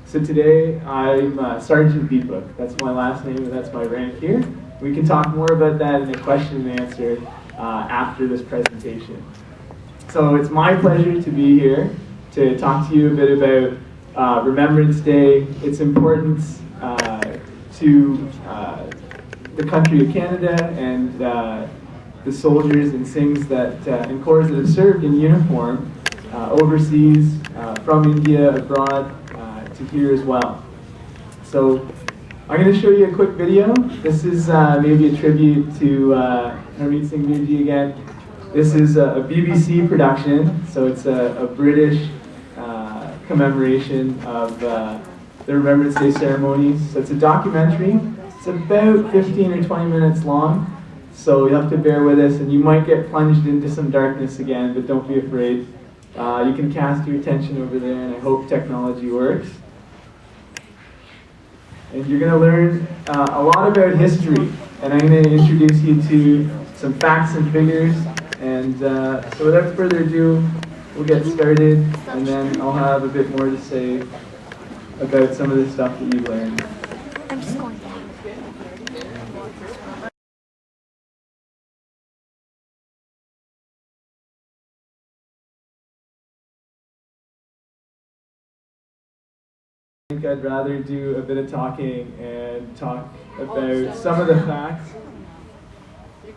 So today I'm Sergeant Deepak. That's my last name and that's my rank here. We can talk more about that in a question and answer after this presentation. So it's my pleasure to be here to talk to you a bit about Remembrance Day, its importance to the country of Canada and the soldiers and Singhs and Corps that have served in uniform overseas, from India, abroad, to here as well. So I'm going to show you a quick video. This is maybe a tribute to Harmeet Singh Nirji again. This is a BBC production, so it's a British commemoration of the Remembrance Day ceremonies. So it's a documentary. It's about 15 or 20 minutes long, so you have to bear with us, and you might get plunged into some darkness again, but don't be afraid. You can cast your attention over there, and I hope technology works. And you're going to learn a lot about history, and I'm going to introduce you to some facts and figures. And so without further ado, we'll get started, and then I'll have a bit more to say about some of the stuff that you've learned. I'm just going down. I think I'd rather do a bit of talking and talk about some of the facts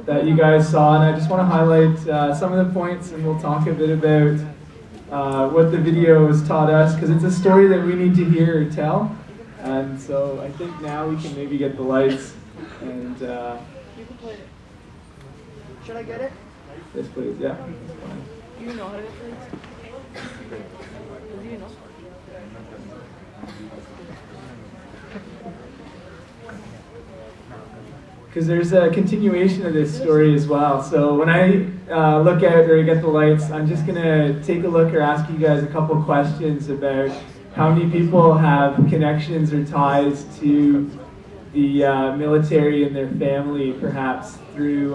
that you guys saw, and I just want to highlight some of the points, and we'll talk a bit about what the video has taught us, because it's a story that we need to hear or tell. And so I think now we can maybe get the lights, and you can play it. Should I get it? Yes, please. Yeah. Do you know how to get it? Do you know? Because there's a continuation of this story as well. So when I look out or I get the lights, I'm just going to take a look or ask you guys a couple questions about how many people have connections or ties to the military and their family, perhaps through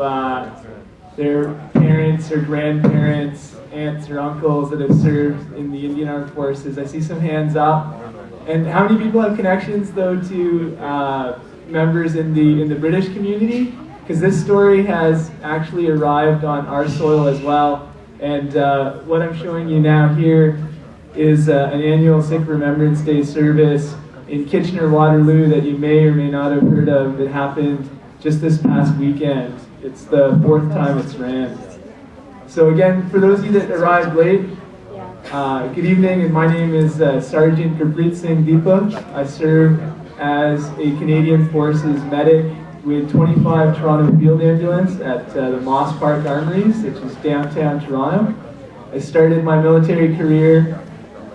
their parents or grandparents, aunts or uncles that have served in the Indian Armed Forces. I see some hands up. And how many people have connections, though, to members in the British community? Because this story has actually arrived on our soil as well. And what I'm showing you now here is an annual Sikh Remembrance Day service in Kitchener-Waterloo that you may or may not have heard of. It happened just this past weekend. It's the 4th time it's ran. So again, for those of you that arrived late, good evening, and my name is Sergeant Gurpreet Singh Deepak. I serve as a Canadian Forces medic with 25 Toronto Field Ambulance at the Moss Park Armories, which is downtown Toronto. I started my military career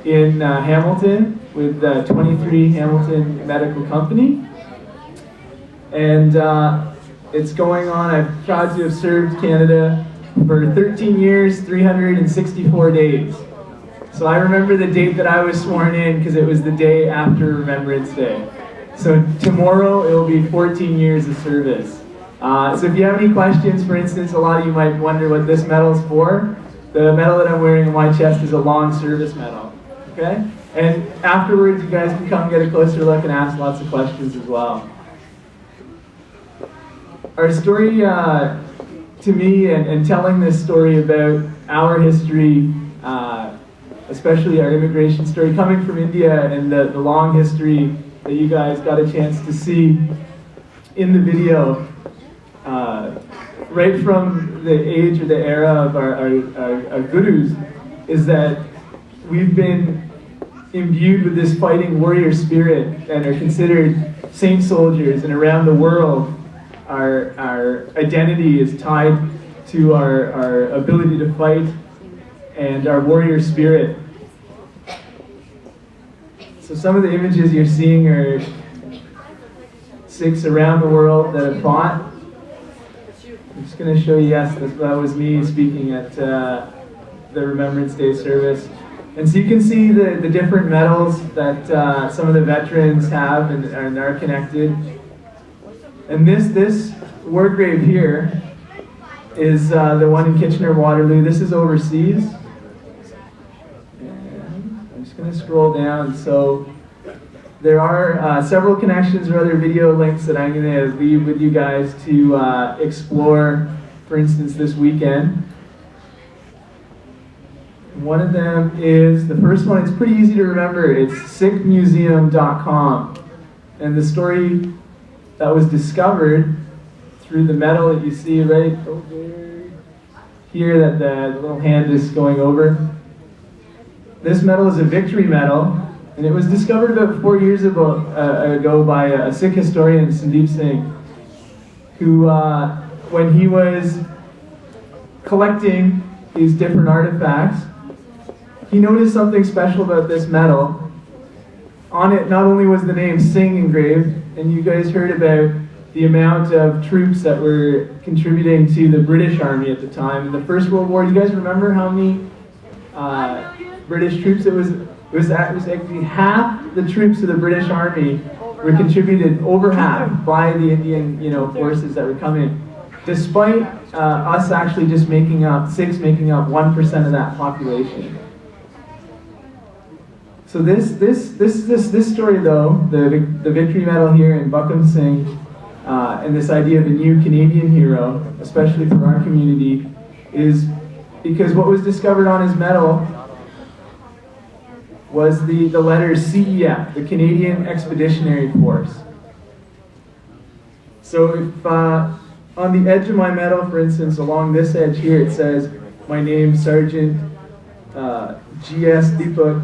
in Hamilton with 23 Hamilton Medical Company. And it's going on. I'm proud to have served Canada for 13 years, 364 days. So I remember the date that I was sworn in because it was the day after Remembrance Day. So tomorrow it will be 14 years of service. So if you have any questions, for instance, a lot of you might wonder what this medal is for. The medal that I'm wearing on my chest is a long service medal. Okay? And afterwards you guys can come get a closer look and ask lots of questions as well. Our story, to me, and telling this story about our history, especially our immigration story, coming from India and the long history that you guys got a chance to see in the video, right from the age or the era of our gurus, is that we've been imbued with this fighting warrior spirit and are considered saint soldiers, and around the world our identity is tied to our ability to fight and our warrior spirit. So some of the images you're seeing are Sikhs around the world that have fought. I'm just going to show you, yes, that was me speaking at the Remembrance Day service. And so you can see the different medals that some of the veterans have and are connected. And this war grave here is the one in Kitchener-Waterloo. This is overseas. And I'm just going to scroll down. So There are several connections or other video links that I'm going to leave with you guys to explore, for instance, this weekend. One of them is, the first one, it's pretty easy to remember, it's sickmuseum.com. And the story that was discovered through the metal that you see right over here, that the little hand is going over. This metal is a victory metal, and it was discovered about 4 years ago by a Sikh historian, Sandeep Singh, who, when he was collecting these different artifacts, he noticed something special about this metal. On it not only was the name Singh engraved, and you guys heard about the amount of troops that were contributing to the British Army at the time. In the First World War, you guys remember how many British troops it was? It was actually half the troops of the British Army were contributed, over half, by the Indian, forces that were coming. Despite us actually just Sikhs making up 1% of that population. So this story though, the victory medal here in Buckham Singh, and this idea of a new Canadian hero, especially for our community, is because what was discovered on his medal was the letters CEF, the Canadian Expeditionary Force. So if on the edge of my medal, for instance, along this edge here, it says my name, Sergeant G.S. Deepak.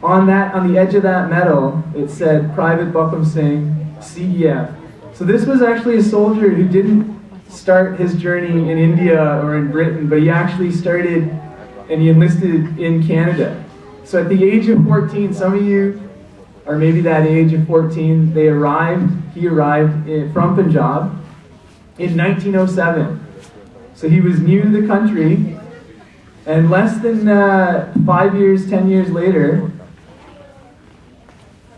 On the edge of that medal, it said Private Buckham Singh, CEF. So this was actually a soldier who didn't start his journey in India or in Britain, but he actually started and he enlisted in Canada. So at the age of 14, some of you are maybe that age of 14, he arrived from Punjab in 1907. So he was new to the country, and less than 10 years later,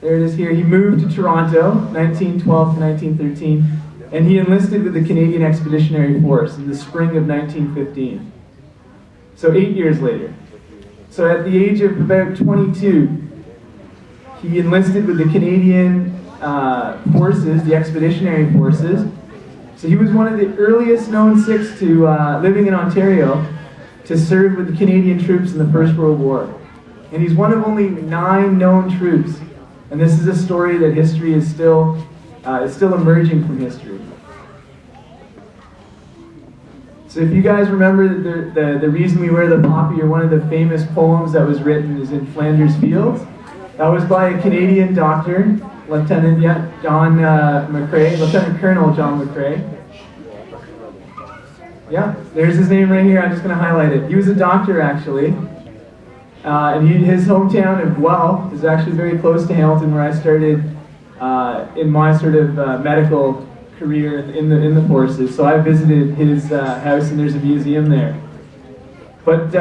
there it is here, he moved to Toronto, 1912 to 1913, and he enlisted with the Canadian Expeditionary Force in the spring of 1915. So 8 years later. So at the age of about 22, he enlisted with the Canadian forces, the Expeditionary Forces. So he was one of the earliest known Sikhs to living in Ontario to serve with the Canadian troops in the First World War. And he's one of only 9 known troops. And this is a story that history is still emerging from history. So if you guys remember the reason we wear the poppy, or one of the famous poems that was written, is in Flanders Fields. That was by a Canadian doctor, Lieutenant Colonel John McCrae. Yeah, there's his name right here. I'm just going to highlight it. He was a doctor, actually. And his hometown of Guelph is actually very close to Hamilton, where I started in my sort of medical career in the forces. So I visited his house, and there's a museum there. But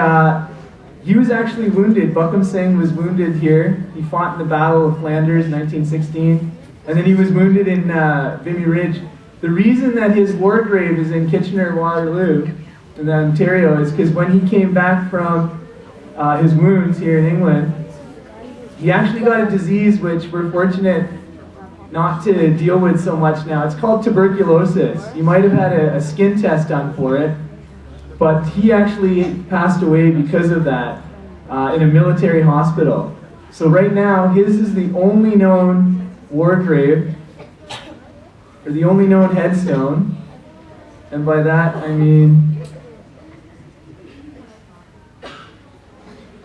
he was actually wounded. Buckham Singh was wounded here. He fought in the Battle of Flanders in 1916, and then he was wounded in Vimy Ridge. The reason that his war grave is in Kitchener-Waterloo in Ontario is because when he came back from his wounds here in England, he actually got a disease which we're fortunate not to deal with so much now. It's called tuberculosis. You might have had a skin test done for it, but he actually passed away because of that in a military hospital. So right now, his is the only known war grave, or the only known headstone, and by that I mean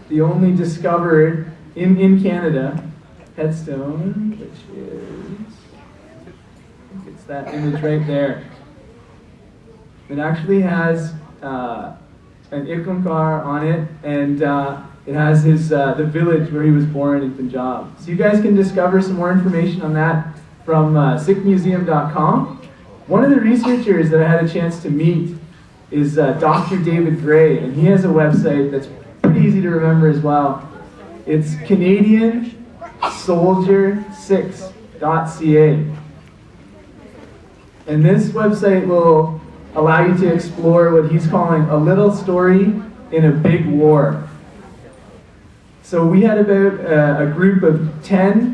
the only discovered in Canada headstone, which is, I think it's that image right there. It actually has an Ikamkar on it, and it has the village where he was born in Punjab. So you guys can discover some more information on that from sickmuseum.com. One of the researchers that I had a chance to meet is Dr. David Gray, and he has a website that's pretty easy to remember as well. It's CanadianSoldierSix.ca. And this website will allow you to explore what he's calling a little story in a big war. So we had about a group of 10